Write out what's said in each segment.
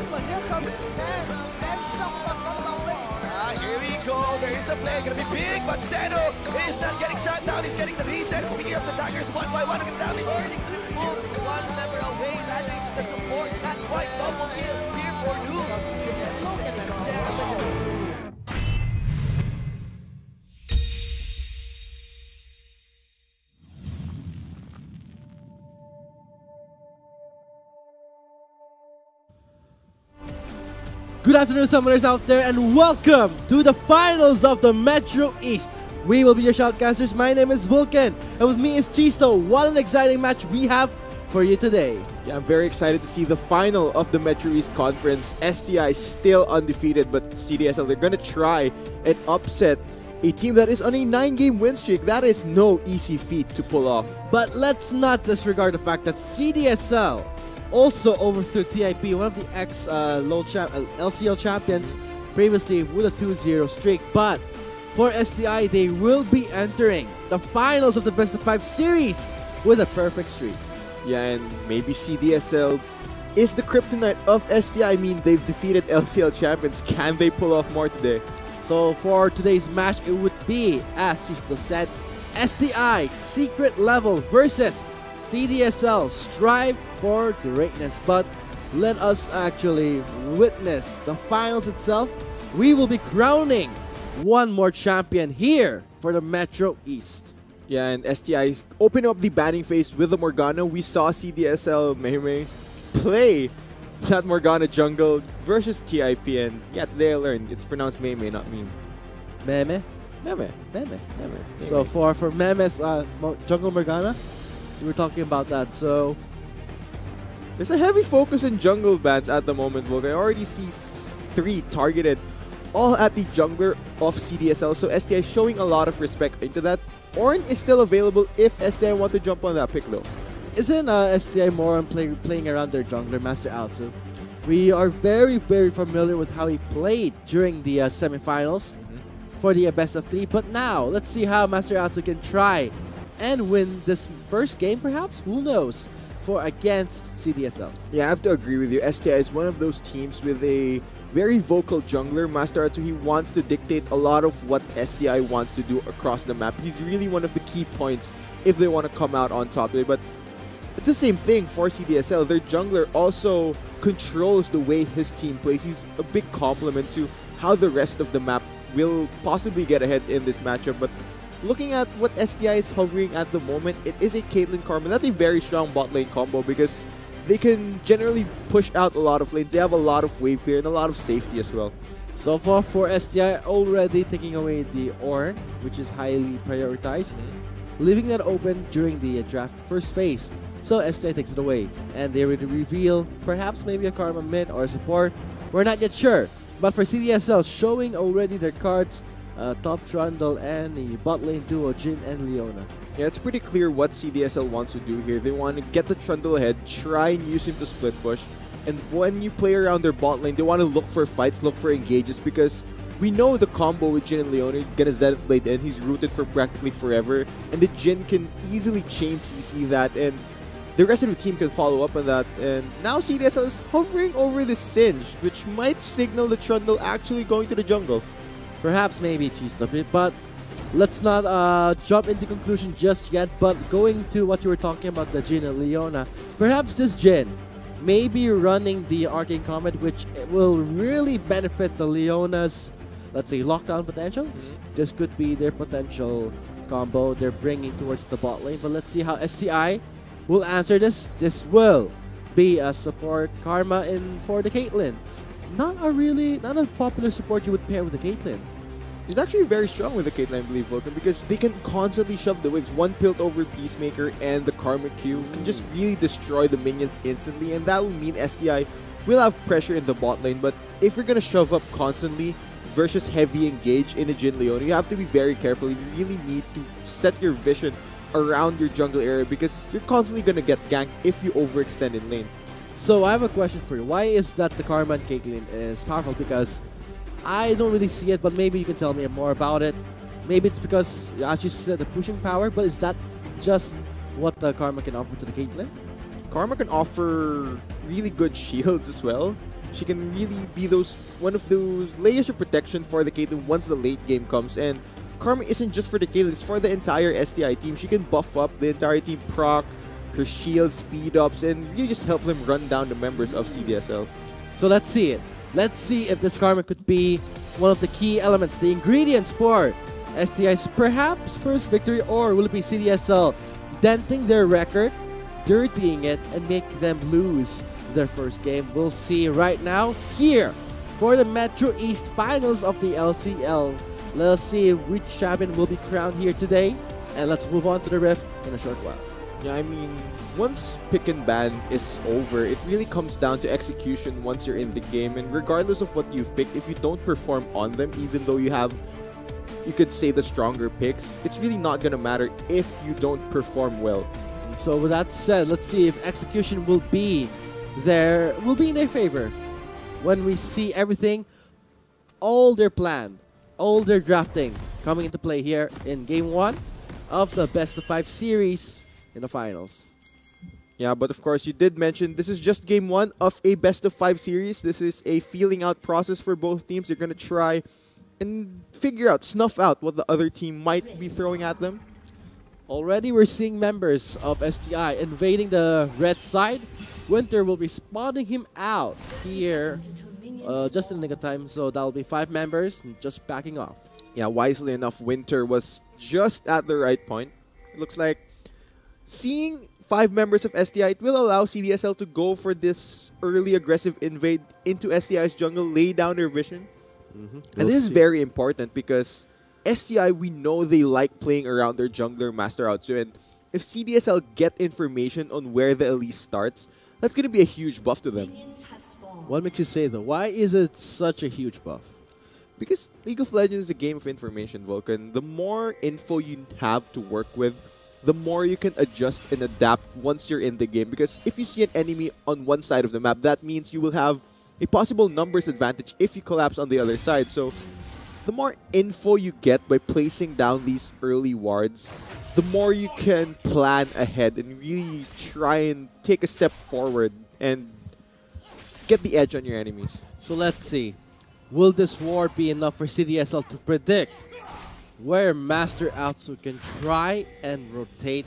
But here comes Sen and Shopman from the lane. Here we go. There is the play. Gonna be big, but Seno is not getting shot down. He's getting the reset. Speaking of the daggers, 1 by 1 against damage. Already moves one member away. That makes the support not quite double kill here for Doom. Look at that. Good afternoon, summoners out there, and welcome to the finals of the Metro East. We will be your shoutcasters. My name is Vulcan, and with me is Chisto. What an exciting match we have for you today. Yeah, I'm very excited to see the final of the Metro East Conference. STI still undefeated, but CDSL, they're going to try and upset a team that is on a 9-game win streak. That is no easy feat to pull off. But let's not disregard the fact that CDSL also overthrew TIP, one of the LCL champions, previously with a 2-0 streak. But for STI, they will be entering the finals of the Best of 5 series with a perfect streak. Yeah, and maybe CDSL is the kryptonite of STI. I mean, they've defeated LCL champions. Can they pull off more today? So for today's match, it would be, as Chisto said, STI secret level versus CDSL strive for greatness. But let us actually witness the finals itself. We will be crowning one more champion here for the Metro East. Yeah, and STI opening up the batting phase with the Morgana. We saw CDSL Mei play that Morgana jungle versus TIP, and yeah, today I learned it's pronounced Mei, not Meme. Meme? Meme. Meme. So for Meme's jungle Morgana, we were talking about that. So there's a heavy focus in jungle bans at the moment, Vogue. I already see 3 targeted, all at the jungler of CDSL. So STI showing a lot of respect into that. Ornn is still available if STI want to jump on that pick though. Isn't STI more on playing around their jungler, Master Altsu? We are very, very familiar with how he played during the semifinals for the best of 3. But now, let's see how Master Altsu can try and win this first game, perhaps? Who knows? For against CDSL. Yeah, I have to agree with you. STI is one of those teams with a very vocal jungler. Master Atsu, he wants to dictate a lot of what STI wants to do across the map. He's really one of the key points if they want to come out on top today. But it's the same thing for CDSL. Their jungler also controls the way his team plays. He's a big complement to how the rest of the map will possibly get ahead in this matchup. But looking at what STI is hovering at the moment, it is a Caitlyn Karma. That's a very strong bot lane combo because they can generally push out a lot of lanes. They have a lot of wave clear and a lot of safety as well. So far for STI, already taking away the Ornn, which is highly prioritized, leaving that open during the draft first phase. So STI takes it away, and they will reveal perhaps maybe a Karma mid or a support. We're not yet sure. But for CDSL, showing already their cards, top Trundle and the bot lane duo, Jhin and Leona. Yeah, it's pretty clear what CDSL wants to do here. They want to get the Trundle ahead, try and use him to split push. And when you play around their bot lane, they want to look for fights, look for engages, because we know the combo with Jhin and Leona, get a Zenith Blade in, he's rooted for practically forever. And the Jhin can easily chain CC that, and the rest of the team can follow up on that. And now CDSL is hovering over the Singe, which might signal the Trundle actually going to the jungle. Perhaps maybe Chisto, but let's not jump into conclusion just yet. But going to what you were talking about, the Jhin and Leona, perhaps this Jhin may be running the Arcane Comet, which will really benefit the Leona's, let's say, lockdown potential. This could be their potential combo they're bringing towards the bot lane. But let's see how STI will answer this. This will be a support Karma in for the Caitlyn. Not a popular support you would pair with the Caitlyn. He's actually very strong with the Caitlyn, I believe, Vulcan, because they can constantly shove the waves. One pilt over Peacemaker and the Karma Q can just really destroy the minions instantly, and that will mean STI will have pressure in the bot lane. But if you're going to shove up constantly versus heavy engage in a Jhin Leona, you have to be very careful. You really need to set your vision around your jungle area because you're constantly going to get ganked if you overextend in lane. So I have a question for you. Why is that the Karma and Caitlyn is powerful? Because I don't really see it, but maybe you can tell me more about it. Maybe it's because, as you said, the pushing power, but is that just what the Karma can offer to the Caitlyn? Karma can offer really good shields as well. She can really be one of those layers of protection for the Caitlyn once the late game comes. And Karma isn't just for the Caitlyn, it's for the entire STI team. She can buff up the entire team, proc, her shield speed ups, and really just help them run down the members of CDSL. So let's see it. Let's see if this Karma could be one of the key elements, the ingredients for STI's perhaps first victory, or will it be CDSL denting their record, dirtying it, and make them lose their first game? We'll see right now here for the Metro East Finals of the LCL. Let's see which champion will be crowned here today, and let's move on to the Rift in a short while. Yeah, I mean, once pick and ban is over, it really comes down to execution once you're in the game. And regardless of what you've picked, if you don't perform on them, even though you could say the stronger picks, it's really not going to matter if you don't perform well. So with that said, let's see if execution will be in their favor when we see everything, all their plan, all their drafting coming into play here in Game 1 of the Best of 5 series in the finals. Yeah, but of course, you did mention this is just Game 1 of a Best of 5 series. This is a feeling out process for both teams. They're going to try and figure out, snuff out what the other team might be throwing at them. Already we're seeing members of STI invading the red side. Winter will be spawning him out here just in the nick of time, so that'll be 5 members just backing off. Yeah, wisely enough, Winter was just at the right point. It looks like seeing 5 members of STI, it will allow CDSL to go for this early aggressive invade into STI's jungle, lay down their vision. And this is very important because STI, we know they like playing around their jungler Master Outsu, and if CDSL get information on where the Elise starts, that's going to be a huge buff to them. What makes you say though? Why is it such a huge buff? Because League of Legends is a game of information, Vulcan. The more info you have to work with, the more you can adjust and adapt once you're in the game. Because if you see an enemy on one side of the map, that means you will have a possible numbers advantage if you collapse on the other side. So the more info you get by placing down these early wards, the more you can plan ahead and really try and take a step forward and get the edge on your enemies. So let's see. Will this ward be enough for CDSL to predict where Master Outsu can try and rotate?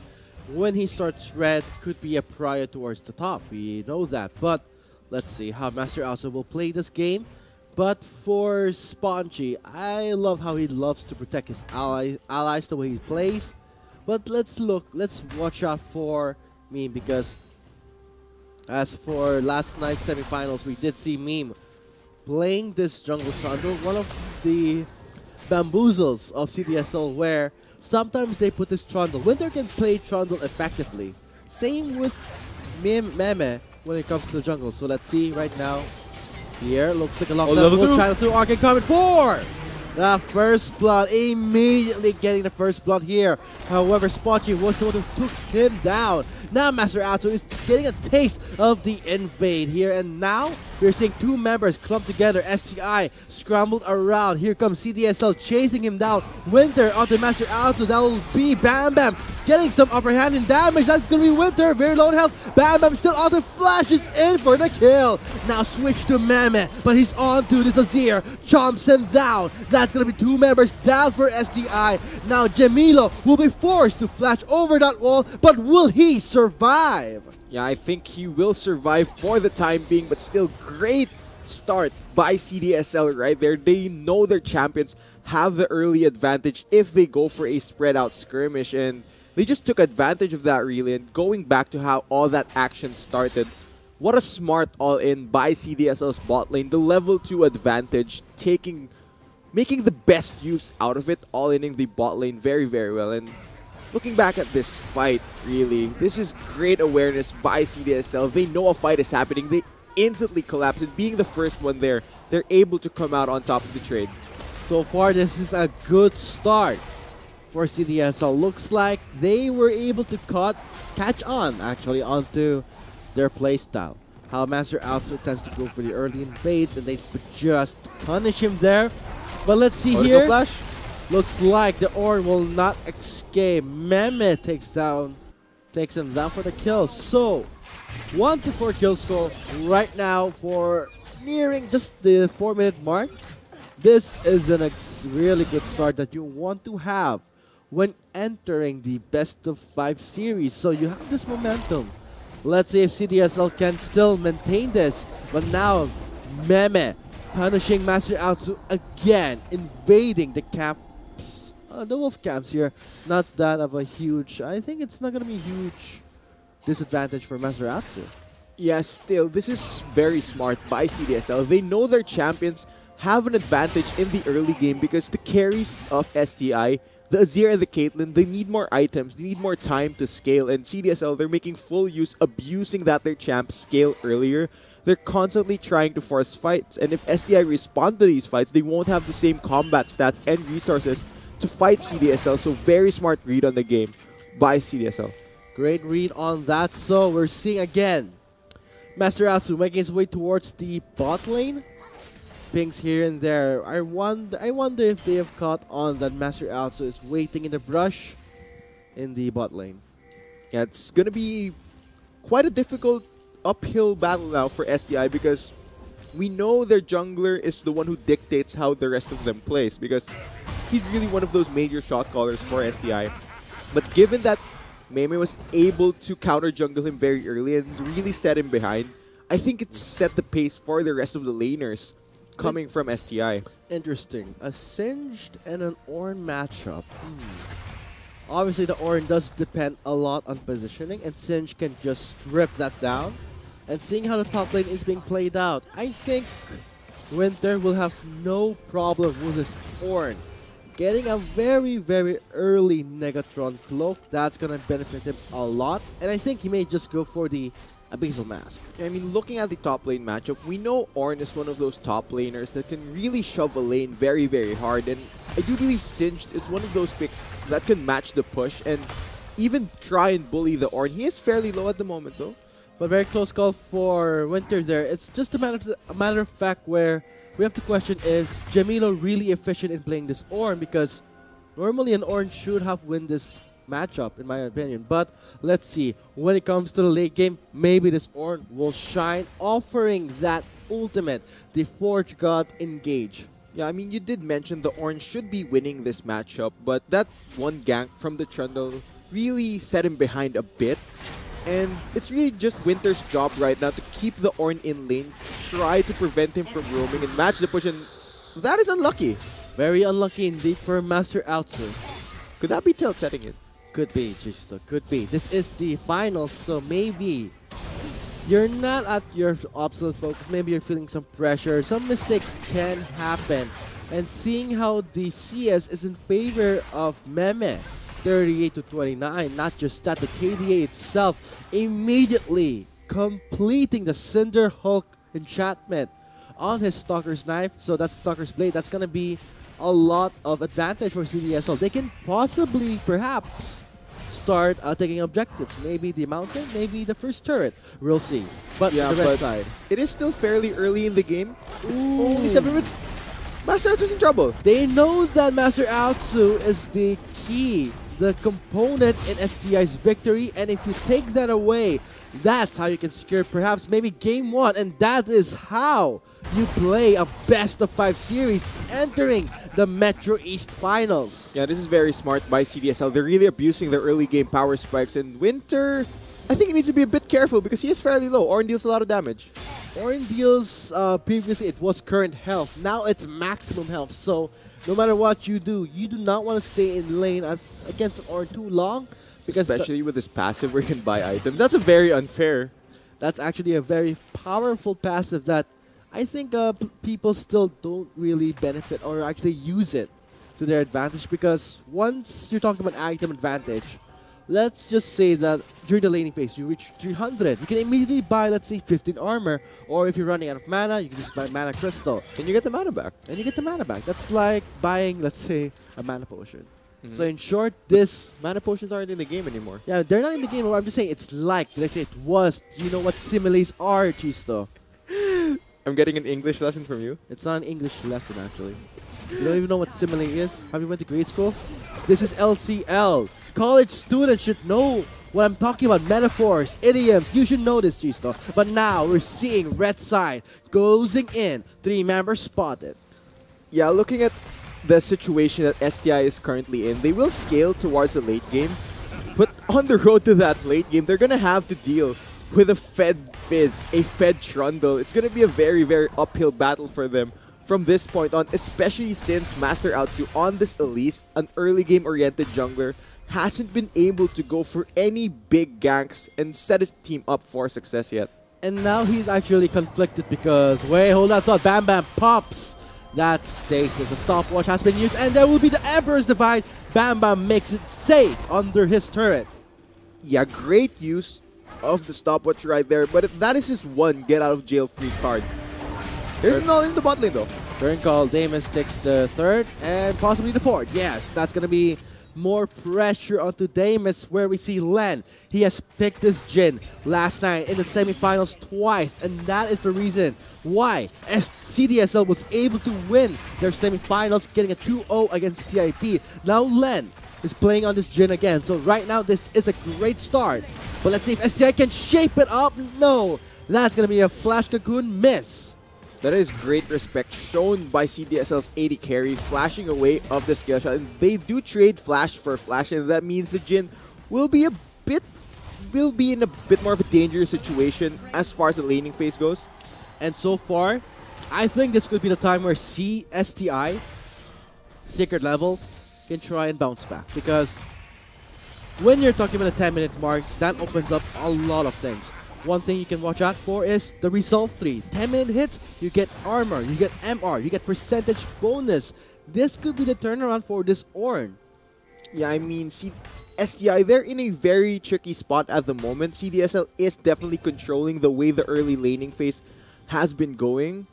When he starts red, could be a prior towards the top. We know that. But let's see how Master Outsu will play this game. But for Spongy, I love how he loves to protect his allies the way he plays. But let's watch out for Meme, because as for last night's semifinals, we did see Meme playing this jungle trundle, one of the bamboozles of CDSL, where sometimes they put this trundle. Winter can play trundle effectively. Same with Meme when it comes to the jungle. So let's see right now. Here, looks like a lockdown channel 2 Arcane coming for the first blood, immediately getting the first blood here. However, Spotchy was the one who took him down. Now Master Outsu is getting a taste of the invade here, and now we're seeing 2 members clump together. STI scrambled around. Here comes CDSL chasing him down. Winter onto Master Outsu. That will be Bam Bam getting some upper hand in damage. That's going to be Winter. Very low in health. Bam Bam still auto flashes in for the kill. Now switch to Meme, but he's on to this Azir. Chomps him down. That's going to be 2 members down for STI. Now Jamilo will be forced to flash over that wall, but will he survive? Yeah, I think he will survive for the time being, but still great start by CDSL right there. They know their champions have the early advantage if they go for a spread out skirmish, and they just took advantage of that really. And going back to how all that action started, what a smart all-in by CDSL's bot lane. The level 2 advantage, making the best use out of it, all-inning the bot lane very, very well. And looking back at this fight, really, this is great awareness by CDSL. They know a fight is happening. They instantly collapse, and being the first one there, they're able to come out on top of the trade. So far, this is a good start for CDSL. Looks like they were able to catch on, actually, onto their playstyle. How Master Outsu tends to go for the early invades, and they just punish him there. But let's see here. Flash. Looks like the Ornn will not escape. Meme takes down takes him down for the kill. So, 1 to 4 kill score right now for nearing just the 4-minute mark. This is a really good start that you want to have when entering the best of 5 series. So you have this momentum. Let's see if CDSL can still maintain this. But now, Meme punishing Master Outsu again, invading the camps. The wolf camps here. Not that of a huge, I think it's not going to be a huge disadvantage for Master Outsu. Yeah, still, this is very smart by CDSL. They know their champions have an advantage in the early game because the carries of STI, the Azir and the Caitlyn, they need more items, they need more time to scale, and CDSL, they're making full use, abusing that their champs scale earlier. They're constantly trying to force fights, and if STI respond to these fights, they won't have the same combat stats and resources to fight CDSL, so very smart read on the game by CDSL. Great read on that, so we're seeing again Master Outsu making his way towards the bot lane. Pings here and there. I wonder if they have caught on that Master Outsu is waiting in the brush in the bot lane. Yeah, it's going to be quite a difficult uphill battle now for STI because we know their jungler is the one who dictates how the rest of them plays because he's really one of those major shot callers for STI. But given that Meme was able to counter jungle him very early and really set him behind, I think it's set the pace for the rest of the laners coming from STI. Interesting. A Singed and an Ornn matchup. Obviously, the Ornn does depend a lot on positioning, and Singed can just strip that down. And seeing how the top lane is being played out, I think Winter will have no problem with his Ornn. Getting a very, very early Negatron cloak, that's going to benefit him a lot. And I think he may just go for the Abyssal Mask. I mean, looking at the top lane matchup, we know Ornn is one of those top laners that can really shove a lane very, very hard. And I do believe Singed is one of those picks that can match the push and even try and bully the Ornn. He is fairly low at the moment, though. But very close call for Winter there. It's just a matter of fact where we have to question, is Jamilo really efficient in playing this Ornn? Because normally an Ornn should have win this matchup, in my opinion. But let's see. When it comes to the late game, maybe this Ornn will shine, offering that ultimate, the Forge God engage. Yeah, I mean, you did mention the Ornn should be winning this matchup, but that one gank from the Trundle really set him behind a bit. And it's really just Winter's job right now to keep the Ornn in lane, try to prevent him from roaming and match the push, and that is unlucky. Very unlucky indeed for Master Outsu. Could that be tilt setting it? Could be, Jisto, could be. This is the finals, so maybe you're not at your absolute focus. Maybe you're feeling some pressure. Some mistakes can happen. And seeing how the CS is in favor of Meme, 38 to 29, not just that, the KDA itself immediately completing the Cinder Hulk enchantment on his Stalker's Knife. So that's Stalker's Blade. That's going to be a lot of advantage for CDSL. They can possibly, perhaps, start taking objectives. Maybe the mountain, maybe the first turret. We'll see. But yeah, the red side, it is still fairly early in the game. It's only 7 minutes. Master Outsu's in trouble. They know that Master Outsu is the key, the component in STI's victory, and if you take that away, that's how you can secure perhaps maybe game 1, and that is how you play a best of 5 series entering the Metro East Finals. Yeah, this is very smart by CDSL. They're really abusing their early game power spikes, and Winter, I think he needs to be a bit careful because he is fairly low. Ornn deals a lot of damage. Ornn deals, previously it was current health, now it's maximum health, so no matter what you do not want to stay in lane against Ornn too long. Because especially with this passive where you can buy items. That's a very unfair. That's actually a very powerful passive that I think people still don't really benefit or actually use it to their advantage, because once you're talking about item advantage, let's just say that during the laning phase you reach 300, you can immediately buy, let's say, 15 armor, or if you're running out of mana, you can just buy mana crystal. And you get the mana back. And you get the mana back. That's like buying, let's say, a mana potion. So in short, this mana potions aren't in the game anymore. Yeah, they're not in the game. I'm just saying it's like, let's say it was. Do you know what similes are, Chisto? I'm getting an English lesson from you. It's not an English lesson, actually. You don't even know what simile is? Have you went to grade school? This is LCL. College students should know what I'm talking about. Metaphors, idioms. You should know this, Chisto. But now we're seeing red side closing in. 3 members spotted. Yeah, looking at the situation that STI is currently in, they will scale towards the late game. But on the road to that late game, they're going to have to deal with a Fed Fizz, a Fed Trundle. It's going to be a very, very uphill battle for them from this point on, especially since Master Outsu on this Elise, an early game-oriented jungler, hasn't been able to go for any big ganks and set his team up for success yet. And now he's actually conflicted because, wait, hold on thought, Bam Bam pops that stasis. A stopwatch has been used, and there will be the Emperor's Divide. Bam Bam makes it safe under his turret. Yeah, great use of the stopwatch right there, but that is his one get-out-of-jail-free card. There's no in the bot lane though. Turn call, Daemon takes the third and possibly the fourth. Yes, that's going to be more pressure onto Damus, where we see Len. He has picked this Jhin last night in the semifinals twice, and that is the reason why CDSL was able to win their semifinals, getting a 2-0 against TIP. Now Len is playing on this Jhin again, so right now this is a great start. But let's see if STI can shape it up. No, that's going to be a Flash Cocoon miss. That is great respect shown by CDSL's AD carry, flashing away of the skill shot. And they do trade Flash for Flash, and that means the Jhin will be in a bit more of a dangerous situation as far as the laning phase goes. And so far, I think this could be the time where STI, Secret Level, can try and bounce back. Because when you're talking about a 10-minute mark, that opens up a lot of things. One thing you can watch out for is the Resolve 3. 10-minute hits, you get armor, you get MR, you get percentage bonus. This could be the turnaround for this Ornn. Yeah, I mean, STI, they're in a very tricky spot at the moment. CDSL is definitely controlling the way the early laning phase has been going.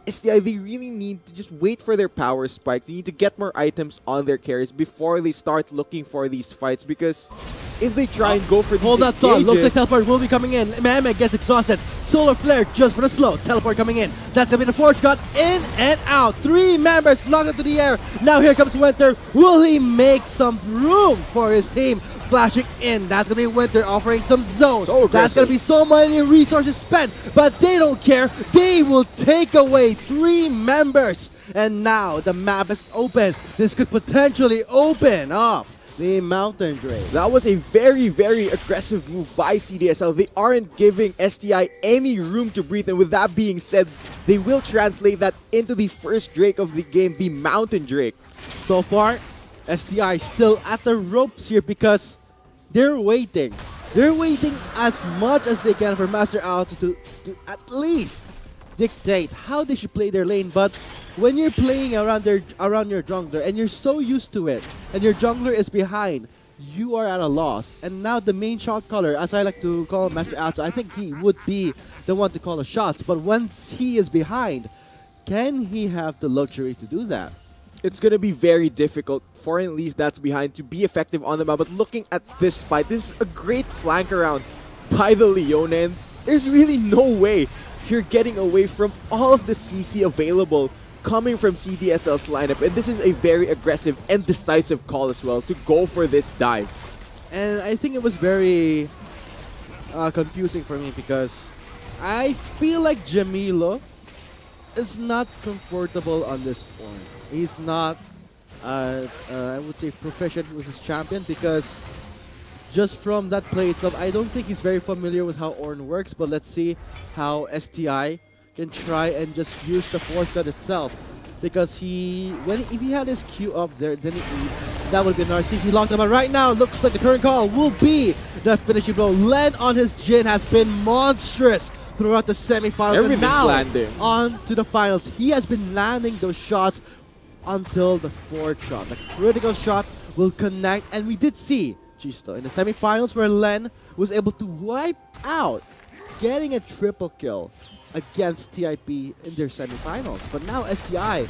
STI, they really need to just wait for their power spikes. They need to get more items on their carries before they start looking for these fights, because if they try and go for these hold that thought, looks like teleport will be coming in. Mehmet gets exhausted. Solar Flare just for the slow. Teleport coming in. That's gonna be the Forge Cut in and out. 3 members knocked into the air. Now here comes Winter. Will he make some room for his team? Flashing in. That's gonna be Winter offering some zones. That's gonna be so many resources spent, but they don't care. They will take away 3 members. And now the map is open. This could potentially open up the Mountain Drake. That was a very, very aggressive move by CDSL. They aren't giving STI any room to breathe, and with that being said, they will translate that into the first Drake of the game, the Mountain Drake. So far, STI still at the ropes here because they're waiting. They're waiting as much as they can for Master Out to at least dictate how they should play their lane. But when you're playing around your jungler and you're so used to it, and your jungler is behind, you are at a loss. And now the main shot caller, as I like to call Master Out, I think he would be the one to call the shots. But once he is behind, can he have the luxury to do that? It's going to be very difficult for at least that's behind to be effective on the map. But looking at this fight, this is a great flank around by the Leona, and there's really no way you're getting away from all of the CC available coming from CDSL's lineup. And this is a very aggressive and decisive call as well to go for this dive. And I think it was very confusing for me because I feel like Jamilo is not comfortable on this form. He's not, I would say, proficient with his champion, because just from that play itself, I don't think he's very familiar with how Ornn works. But let's see how STI can try and just use the Force Cut itself, because if he had his Q up there, then that would be another CC locked up. But right now, it looks like the current call will be the finishing blow. Len on his Jhin has been monstrous throughout the semifinals, and now landing on to the finals. He has been landing those shots until the 4th shot. The critical shot will connect, and we did see Chisto in the semifinals where Len was able to wipe out, getting a triple kill against TIP in their semifinals. But now STI,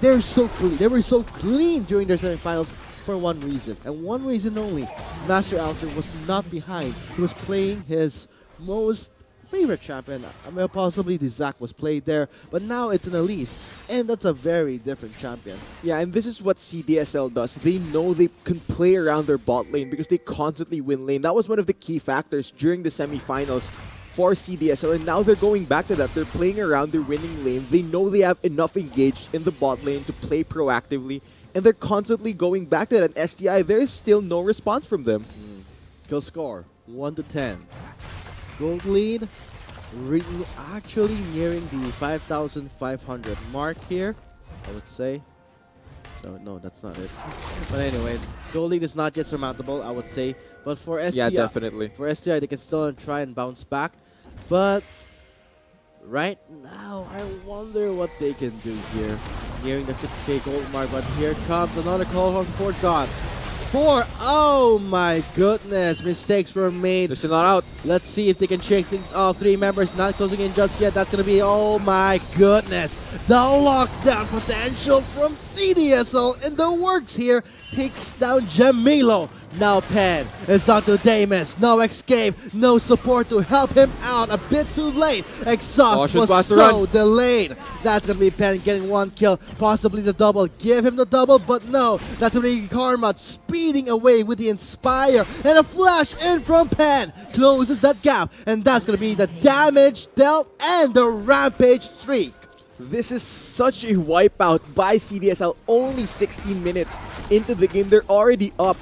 they were so clean during their semifinals for one reason, and one reason only. Master Alter was not behind. He was playing his most favorite champion. I mean, possibly the Zac was played there, but now it's an Elise, and that's a very different champion. Yeah, and this is what CDSL does. They know they can play around their bot lane because they constantly win lane. That was one of the key factors during the semifinals for CDSL, and now they're going back to that. They're playing around their winning lane. They know they have enough engaged in the bot lane to play proactively, and they're constantly going back to that. And STI, there is still no response from them. Kill score 1 to 10. Gold lead, actually nearing the 5,500 mark here, I would say. No, that's not it. But anyway, gold lead is not yet surmountable, I would say. But for STI, Yeah, definitely. For STI, they can still try and bounce back. But right now, I wonder what they can do here. Nearing the 6K gold mark, but here comes another call from Fort God. Oh my goodness, mistakes were made. They're still not out. Let's see if they can shake things off. 3 members not closing in just yet. That's going to be, oh my goodness. The lockdown potential from CDSL in the works here. Takes down Jamilo. Now Pen is onto Damus. No escape, no support to help him out. A bit too late. Exhaust was so delayed. That's going to be Pen getting 1 kill, possibly the double. Give him the double, but no. That's going to be Karma speeding away with the Inspire. And a flash in from Pen closes that gap. And that's going to be the damage dealt and the Rampage streak. This is such a wipeout by CDSL. Only 16 minutes into the game. They're already up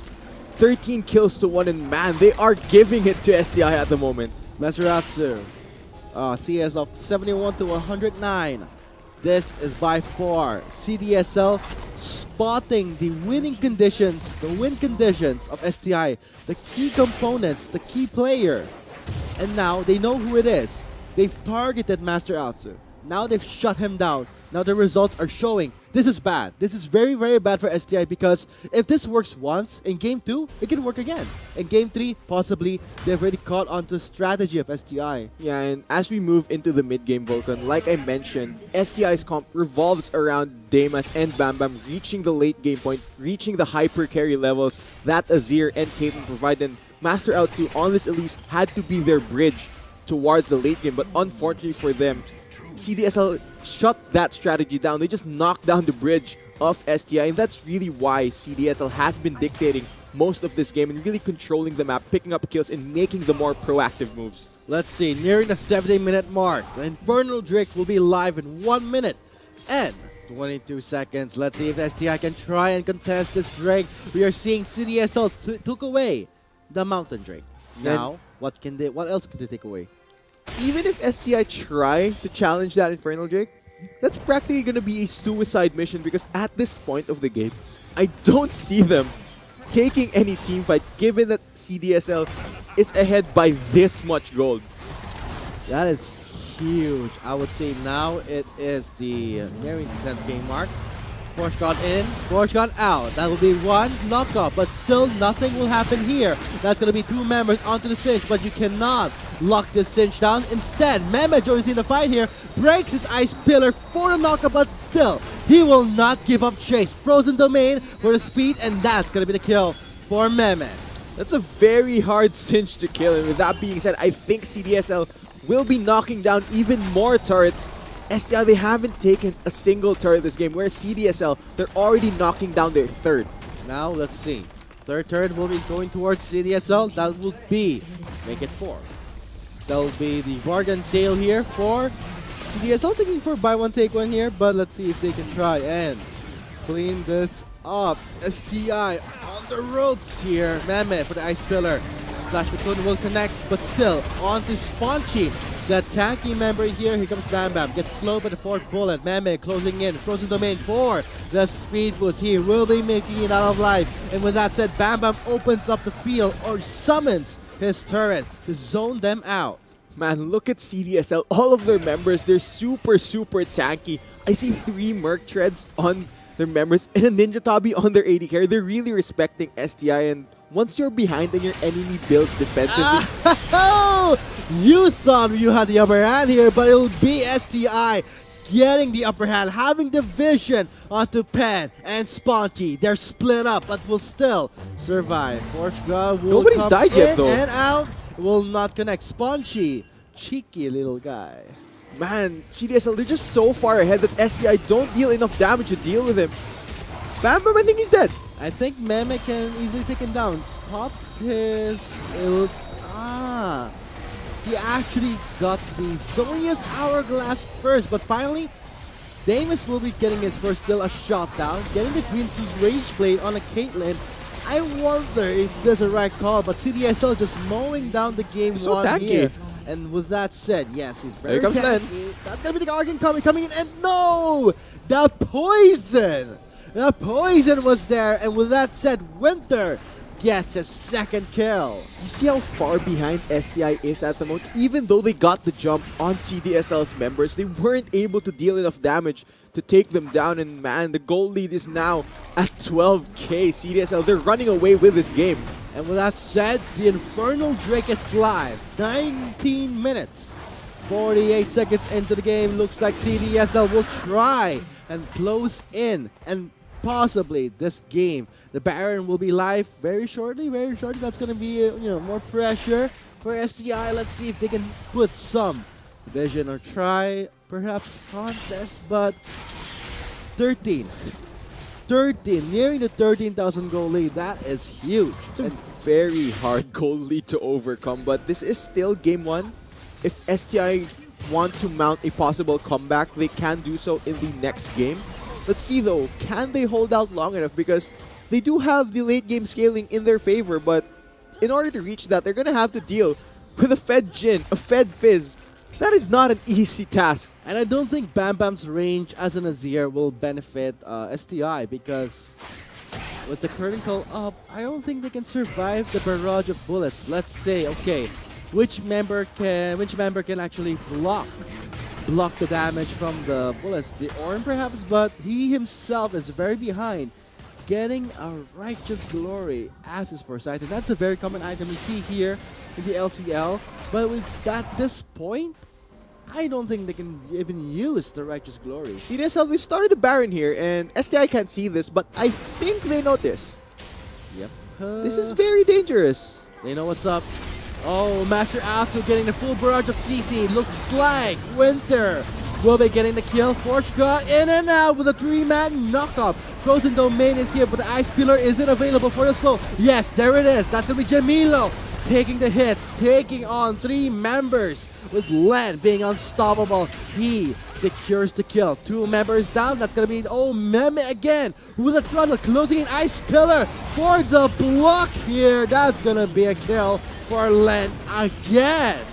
13 kills to 1, and man, they are giving it to STI at the moment. Masaratsu, CS of 71 to 109. This is by far CDSL spotting the winning conditions, the win conditions of STI, the key components, the key player. And now they know who it is. They've targeted Master Atsu. Now they've shut him down. Now the results are showing. This is bad. This is very, very bad for STI because if this works once, in Game 2, it can work again. In Game 3, possibly, they've already caught on to the strategy of STI. Yeah, and as we move into the mid-game, Vulcan, like I mentioned, STI's comp revolves around Damas and Bam Bam reaching the late game point, reaching the hyper carry levels that Azir and Caitlyn provide. And Master Outsu on this Elise had to be their bridge towards the late game, but unfortunately for them, CDSL shut that strategy down. They just knocked down the bridge of STI, and that's really why CDSL has been dictating most of this game and really controlling the map, picking up kills and making the more proactive moves. Let's see, nearing the 70-minute mark, the Infernal Drake will be live in 1 minute and 22 seconds. Let's see if STI can try and contest this Drake. We are seeing CDSL took away the Mountain Drake. Now, what else can they take away? Even if STI try to challenge that Infernal Drake, that's practically going to be a suicide mission because at this point of the game, I don't see them taking any team fight given that CDSL is ahead by this much gold. That is huge. I would say now it is the nearing the 10th game mark. Force gone in, Force gone out. That will be 1 knockoff, but still nothing will happen here. That's going to be 2 members onto the cinch, but you cannot lock this cinch down. Instead, Mehmet joins in the fight here, breaks his ice pillar for the knockoff, but still, he will not give up chase. Frozen Domain for the speed, and that's going to be the kill for Mehmet. That's a very hard cinch to kill, and with that being said, I think CDSL will be knocking down even more turrets. STI, they haven't taken a single turret this game, whereas CDSL, they're already knocking down their 3rd. Now, let's see. 3rd turret will be going towards CDSL. That will be, make it 4. That will be the bargain sale here for CDSL, taking for buy one, take one here, but let's see if they can try and clean this up. STI on the ropes here. Mehmet for the ice pillar. Flash Platoon will connect, but still on to Sponchi. The tanky member here comes Bam Bam. Gets slow by the 4th bullet. Mehmet closing in. Frozen Domain for the speed boost. He will be making it out of life. And with that said, Bam Bam opens up the field or summons his turret to zone them out. Man, look at CDSL. All of their members, they're super, super tanky. I see 3 Merc Treads on their members and a Ninja Tabi on their AD carry. They're really respecting STI, and once you're behind and your enemy builds defensively... You thought you had the upper hand here, but it'll be STI getting the upper hand, having the vision onto Pen and Sponchi. They're split up, but will still survive. Forge God will Nobody's come died in yet, though. And out. Will not connect. Sponchi cheeky little guy. Man, CDSL, they're just so far ahead that STI don't deal enough damage to deal with him. Bam Bam, I think he's dead. I think Meme can easily take him down. Pops his... He actually got the Zonia's Hourglass first, but finally, Damus will be getting his first kill, a shot down, getting the Green Sue's Rage Blade on a Caitlyn. I wonder, is this a right call? But CDSL just mowing down the game So one tanky. here. And with that said, yes, he's very Here comes tanky. That's gonna be the Argon coming in, and no! The poison! The poison was there, and with that said, Winter gets his second kill. You see how far behind STI is at the moment? Even though they got the jump on CDSL's members, they weren't able to deal enough damage to take them down. And man, the goal lead is now at 12k. CDSL, they're running away with this game. And with that said, the Infernal Drake is live. 19 minutes. 48 seconds into the game. Looks like CDSL will try and close in. And possibly this game, the Baron will be live very shortly. That's going to be more pressure for STI. Let's see if they can put some vision or try perhaps contest. But 13, nearing the 13,000 goal lead. That is huge. It's a very hard goal lead to overcome, but this is still game one. If STI want to mount a possible comeback, they can do so in the next game. Let's see though, can they hold out long enough? Because they do have the late game scaling in their favor, but in order to reach that, they're going to have to deal with a Fed Jin, a Fed Fizz. That is not an easy task. And I don't think Bam Bam's range as an Azir will benefit STI, because with the critical up, I don't think they can survive the barrage of bullets. Let's say, okay, which member can actually block the damage from the bullets? The Ornn perhaps, but he himself is very behind, getting a Righteous Glory as his first item. That's a very common item we see here in the LCL, but at this point, I don't think they can even use the Righteous Glory. CDSL, they started the Baron here, and STI can't see this, but I think they notice. Yep. This is very dangerous. They know what's up. Oh, Master Alto getting the full barrage of CC. Looks like Winter will be getting the kill. Forge in and out with a 3-man knockoff. Frozen Domain is here, but the Ice Pillar isn't available for the slow. Yes, there it is. That's going to be Jamilo taking the hits, taking on 3 members, with Len being unstoppable. He secures the kill. 2 members down. That's going to be, Meme again with a throttle, closing in Ice Pillar for the block here. That's going to be a kill for Len again.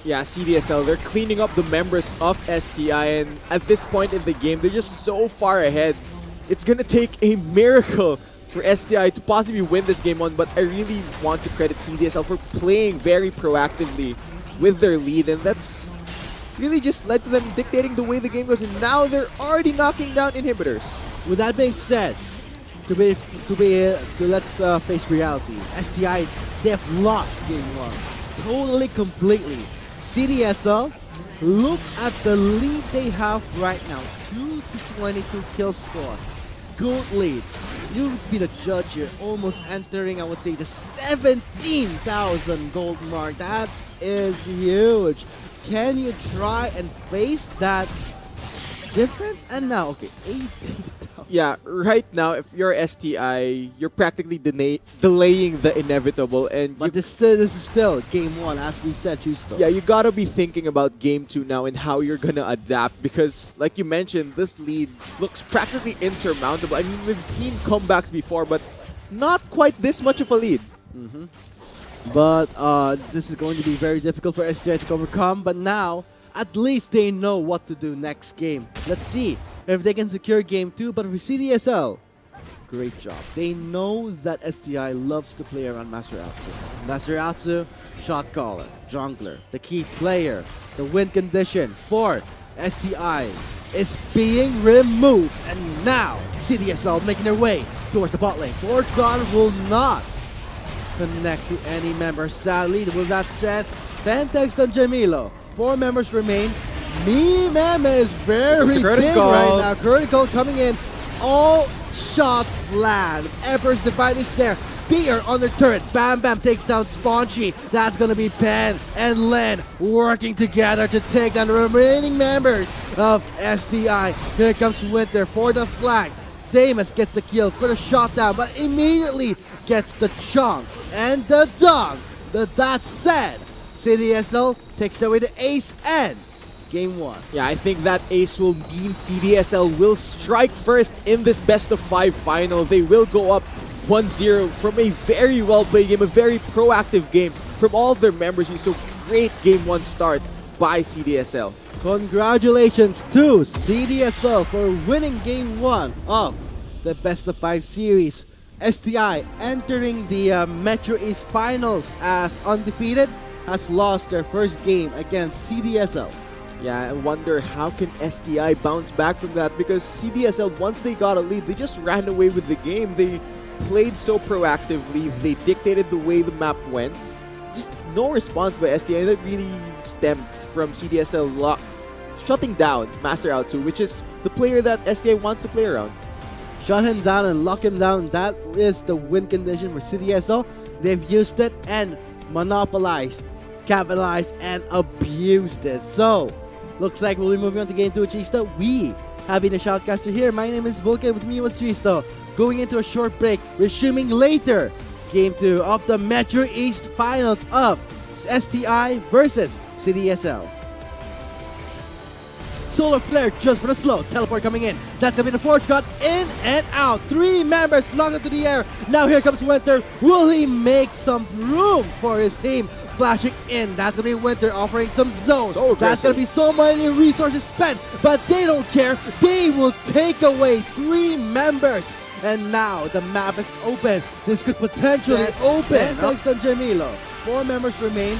Yeah, CDSL, they're cleaning up the members of STI, and at this point in the game, they're just so far ahead. It's going to take a miracle for STI to possibly win this game on, but I really want to credit CDSL for playing very proactively with their lead, and that's really just led to them dictating the way the game goes, and now they're already knocking down inhibitors. With that being said, let's face reality. STI, they've lost game 1 totally, completely. CDSL, look at the lead they have right now, 2-22 kill score. Good lead. You'd be the judge here, almost entering, I would say, the 17,000 gold mark. That is huge. Can you try and face that difference? And now, okay, 18,000. Yeah, right now, if you're STI, you're practically delaying the inevitable. But this is still game 1, as we said, Justo. Yeah, you gotta be thinking about game 2 now and how you're gonna adapt, because, like you mentioned, this lead looks practically insurmountable. I mean, we've seen comebacks before, but not quite this much of a lead. But this is going to be very difficult for STI to overcome. But now, at least they know what to do next game. Let's see if they can secure game 2. But for CDSL, great job. They know that STI loves to play around Master Atsu. Master Atsu, shot caller, jungler, the key player. The win condition for STI is being removed. And now, CDSL making their way towards the bot lane. Forge God will not connect to any member, sadly. With that said, Pentex and Jamilo, 4 members remain. Meme is very big right now. Critical coming in. All shots land. Emperor's Divide is there. Fear on the turret. Bam Bam takes down Spaunchy. That's gonna be Pen and Len working together to take down the remaining members of STI. Here comes Winter for the flag. Damus gets the kill for the shot down, but immediately gets the chunk and the dunk. That said, CDSL takes away the ace and game 1. Yeah, I think that ace will mean CDSL will strike first in this best-of-5 final. They will go up 1-0 from a very well-played game, a very proactive game from all of their members. So great game 1 start by CDSL. Congratulations to CDSL for winning game 1 of the best-of-5 series. STI entering the Metro East Finals as undefeated has lost their first game against CDSL. Yeah, I wonder how can STI bounce back from that, because CDSL, once they got a lead, they just ran away with the game. They played so proactively, they dictated the way the map went. Just no response by STI. That really stemmed from CDSL shutting down Master L2, which is the player that STI wants to play around. Shut him down and lock him down. That is the win condition for CDSL. They've used it and monopolized, capitalized, and abused it. So, looks like we'll be moving on to game 2 of Chisto. We have been a Shoutcaster here. My name is Vulcan. With me was Chisto. Going into a short break, resuming later. Game 2 of the Metro East Finals of STI versus CDSL. Solar Flare just for the slow. Teleport coming in. That's going to be the Forge Cut. In and out. 3 members knocked into the air. Now here comes Winter. Will he make some room for his team? Flashing in. That's going to be Winter offering some zones. That's going to be so many resources spent. But they don't care. They will take away 3 members. And now the map is open. This could potentially open up San Jamilo. 4 members remain.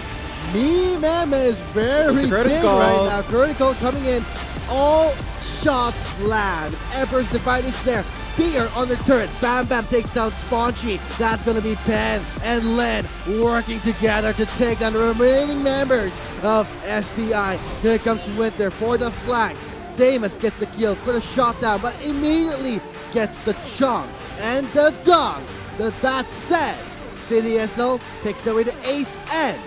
Meme is very big right now. Critical coming in. All shots land. Emperor's Divide is there. Fear on the turret. Bam Bam takes down Spaunchy. That's going to be Pen and Len working together to take down the remaining members of STI. Here comes Winter for the flag. Damus gets the kill for the shot down, but immediately gets the chunk and the dunk. That said, CDSL takes away the ace and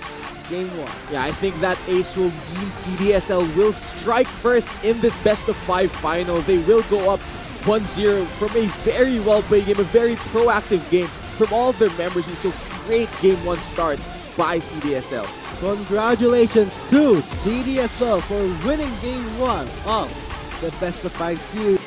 game 1. Yeah, I think that ace will mean CDSL will strike first in this best-of-5 final. They will go up 1-0 from a very well-played game, a very proactive game from all of their members. So great game 1 start by CDSL. Congratulations to CDSL for winning game 1 of the best-of-5 series.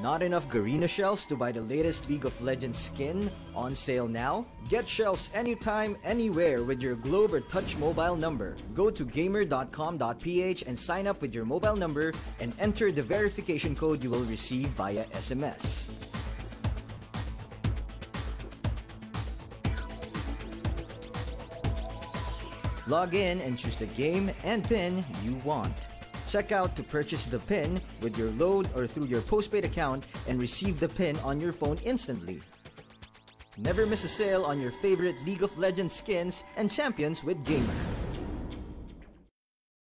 Not enough Garena shells to buy the latest League of Legends skin? On sale now? Get shells anytime, anywhere with your Globe or Touch mobile number. Go to gamer.com.ph and sign up with your mobile number and enter the verification code you will receive via SMS. Log in and choose the game and pin you want. Check out to purchase the pin with your load or through your postpaid account and receive the pin on your phone instantly. Never miss a sale on your favorite League of Legends skins and champions with Gamer.